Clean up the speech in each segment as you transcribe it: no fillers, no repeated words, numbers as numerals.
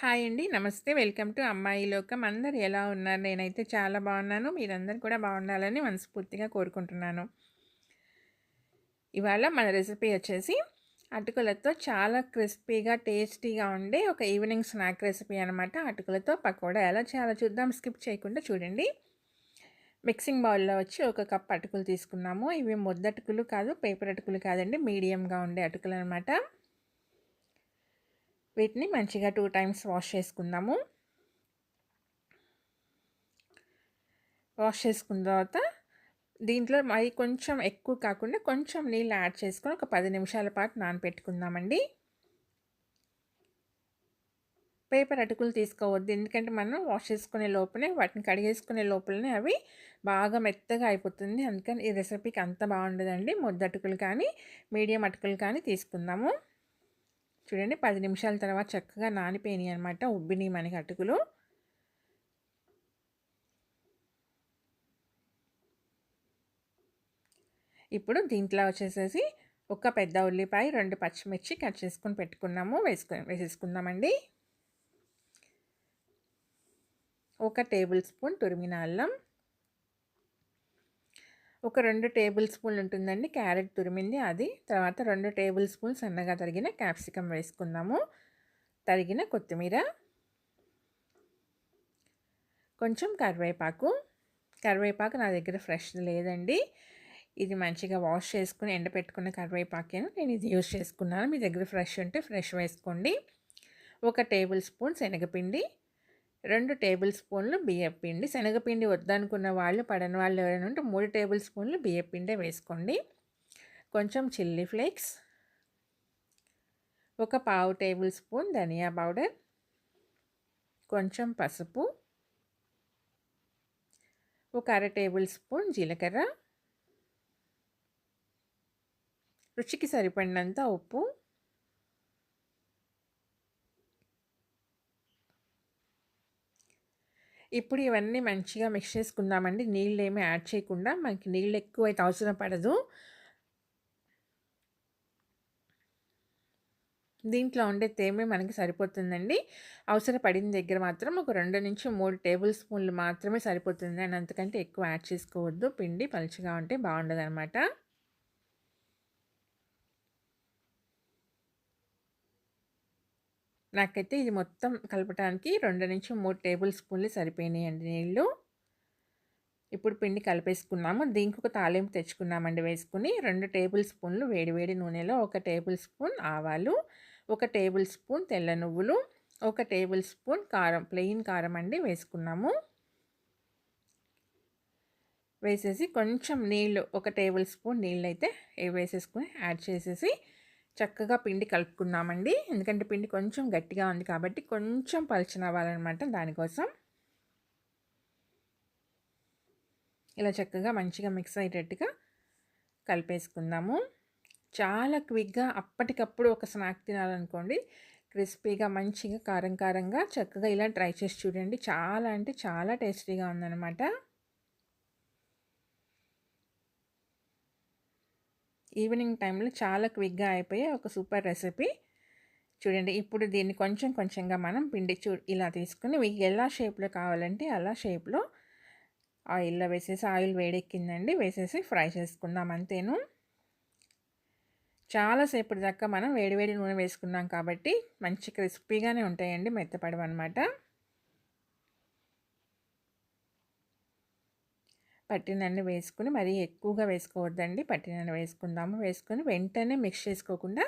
Hi అండి. నమస్తే. Welcome to అమ్మాయి లోకం. అందరూ ఎలా ఉన్నారు? నేనైతే చాలా బాగున్నాను. మీరందరూ కూడా బాగుండాలని మనస్ఫూర్తిగా కోరుకుంటున్నాను. ఇవాళ మన రెసిపీ వచ్చేసి అటుకులతో చాలా క్రిస్పీగా, టేస్టీగా ఉండే ఒక ఈవినింగ్ స్నాక్ రెసిపీ అనమాట. అటుకులతో పకోడా ఎలా చేయాలో చూద్దాం. స్కిప్ చేయకుండా చూడండి. మిక్సింగ్ బౌల్‌లో వచ్చి ఒక కప్ అటుకులు తీసుకున్నాము. ఇవి ముద్దటుకులు కాదు, పేపర్ అటుకులు కాదండి. మీడియంగా ఉండే అటుకులు అనమాట. వీటిని మంచిగా 2 టైమ్స్ వాష్ చేసుకుందాము. వాష్ చేసుకున్న తర్వాత దీంట్లో మరి కొంచెం ఎక్కువ కాకుండా కొంచెం నీళ్ళు యాడ్ చేసుకొని ఒక 10 నిమిషాల పాటు నానబెట్టుకుందామండి. పేపర్ అటుకులు తీసుకోవద్దు, ఎందుకంటే మనం వాష్ చేసుకునే లోపలే వాటిని కడిగేసుకునే లోపలనే అవి బాగా మెత్తగా అయిపోతుంది. అందుకని ఈ రెసిపీకి అంత బాగుండదండి. ముద్ద అటుకులు కానీ మీడియం అటుకులు కానీ తీసుకుందాము. చూడండి 10 నిమిషాల తర్వాత చక్కగా నానిపోయినాయి అనమాట, ఉబ్బినాయి మనకి అటుకులు. ఇప్పుడు దీంట్లో వచ్చేసేసి ఒక పెద్ద ఉల్లిపాయ, 2 పచ్చిమిర్చి కట్ చేసుకొని పెట్టుకున్నాము, వేసేసుకుందామండి. ఒక టేబుల్ స్పూన్ తురిమిన అల్లం, ఒక 2 టేబుల్ స్పూన్లు ఉంటుందండి క్యారెట్ తురిమింది అది. తర్వాత 2 టేబుల్ స్పూన్ సన్నగా తరిగిన క్యాప్సికమ్ వేసుకుందాము. తరిగిన కొత్తిమీర, కొంచెం కరివేపాకు నా దగ్గర ఫ్రెష్ లేదండి. ఇది మంచిగా వాష్ చేసుకుని ఎండపెట్టుకున్న కరివేపాకేను నేను ఇది యూజ్ చేసుకున్నాను. మీ దగ్గర ఫ్రెష్ ఉంటే ఫ్రెష్ వేసుకోండి. ఒక టేబుల్ స్పూన్ శనగపిండి, 2 టేబుల్ స్పూన్లు బియ్యపిండి. శనగపిండి వద్దనుకున్న వాళ్ళు, పడని వాళ్ళు ఎవరైనా ఉంటే 3 టేబుల్ స్పూన్లు బియ్యపిండే వేసుకోండి. కొంచెం చిల్లీ ఫ్లేక్స్, ఒక పావు టేబుల్ స్పూన్ ధనియా పౌడర్, కొంచెం పసుపు, ఒక అర టేబుల్ స్పూన్ జీలకర్ర, రుచికి సరిపడినంత ఉప్పు, ఇప్పుడు ఇవన్నీ మంచిగా మిక్స్ చేసుకుందామండి. నీళ్ళు ఏమీ యాడ్ చేయకుండా, మనకి నీళ్ళు ఎక్కువైతే అవసరం పడదు. దీంట్లో ఉండే తేమే మనకి సరిపోతుందండి. అవసరపడిన దగ్గర మాత్రం ఒక 2-3 టేబుల్ స్పూన్లు మాత్రమే సరిపోతుంది. అండ్ అంతకంటే ఎక్కువ యాడ్ చేసుకోవద్దు. పిండి పలుచగా ఉంటే బాగుండదనమాట. నాకైతే ఇది మొత్తం కలపటానికి 2-3 టేబుల్ స్పూన్లు సరిపోయినాయండి నీళ్ళు. ఇప్పుడు పిండి కలిపేసుకున్నాము. దీనికి ఒక తాలింపు తెచ్చుకున్నామండి వేసుకుని. 2 టేబుల్ స్పూన్లు వేడివేడి నూనెలో 1 టేబుల్ స్పూన్ ఆవాలు, 1 టేబుల్ స్పూన్ తెల్ల నువ్వులు, 1 టేబుల్ స్పూన్ కారం, ప్లెయిన్ కారం అండి వేసుకున్నాము. వేసేసి కొంచెం నీళ్ళు, 1 టేబుల్ స్పూన్ నీళ్ళైతే వేసేసుకుని యాడ్ చేసేసి చక్కగా పిండి కలుపుకున్నామండి. ఎందుకంటే పిండి కొంచెం గట్టిగా ఉంది కాబట్టి కొంచెం పలచనవ్వాలన్నమాట. దానికోసం ఇలా చక్కగా మంచిగా మిక్స్ అయ్యేటట్టుగా కలిపేసుకుందాము. చాలా క్విక్గా అప్పటికప్పుడు ఒక స్నాక్ తినాలనుకోండి, క్రిస్పీగా మంచిగా కారం కారంగా చక్కగా ఇలా ట్రై చేసి చూడండి. చాలా అంటే చాలా టేస్టీగా ఉందన్నమాట. ఈవినింగ్ టైంలో చాలా క్విక్గా అయిపోయే ఒక సూపర్ రెసిపీ చూడండి. ఇప్పుడు దీన్ని కొంచెం కొంచెంగా మనం పిండి ఇలా తీసుకుని మీకు ఎలా షేప్లో కావాలంటే అలా షేప్లో ఆయిల్లో వేసేసి, ఆయిల్ వేడెక్కిందండి, వేసేసి ఫ్రై చేసుకుందాం అంతేను. చాలాసేపటి దాకా మనం వేడివేడి నూనె వేసుకున్నాం కాబట్టి మంచి క్రిస్పీగానే ఉంటాయండి, మెత్తపడవన్నమాట. పట్టినన్ని వేసుకుని మరీ ఎక్కువగా వేసుకోవద్దండి, పట్టినన్ని వేసుకుందాము. వేసుకొని వెంటనే మిక్స్ చేసుకోకుండా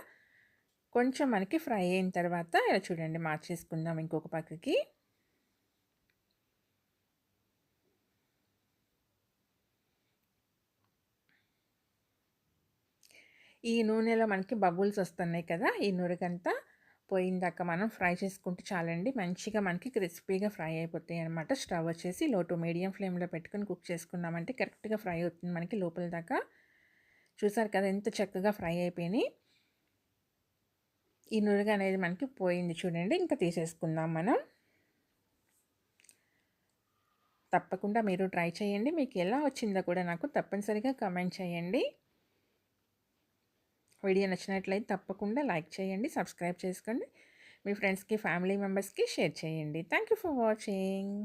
కొంచెం మనకి ఫ్రై అయిన తర్వాత ఇలా చూడండి మార్చేసుకుందాం ఇంకొక పక్కకి. ఈ నూనెలో మనకి బబుల్స్ వస్తున్నాయి కదా, ఈ నురగంతా పోయిందాక మనం ఫ్రై చేసుకుంటే చాలండి. మంచిగా మనకి క్రిస్పీగా ఫ్రై అయిపోతాయి అనమాట. స్టవ్ వచ్చేసి లో టు మీడియం ఫ్లేమ్లో పెట్టుకుని కుక్ చేసుకున్నామంటే కరెక్ట్గా ఫ్రై అవుతుంది మనకి లోపల దాకా. చూసారు కదా ఎంత చక్కగా ఫ్రై అయిపోయినాయి. ఈ నురగ అనేది మనకి పోయింది చూడండి. ఇంకా తీసేసుకుందాం మనం. తప్పకుండా మీరు ట్రై చేయండి. మీకు ఎలా వచ్చిందో కూడా నాకు తప్పనిసరిగా కామెంట్ చేయండి. వీడియో నచ్చినట్లయితే తప్పకుండా లైక్ చేయండి, సబ్స్క్రైబ్ చేసుకోండి. మీ ఫ్రెండ్స్‌కి, ఫ్యామిలీ మెంబర్స్‌కి షేర్ చేయండి. Thank you for watching.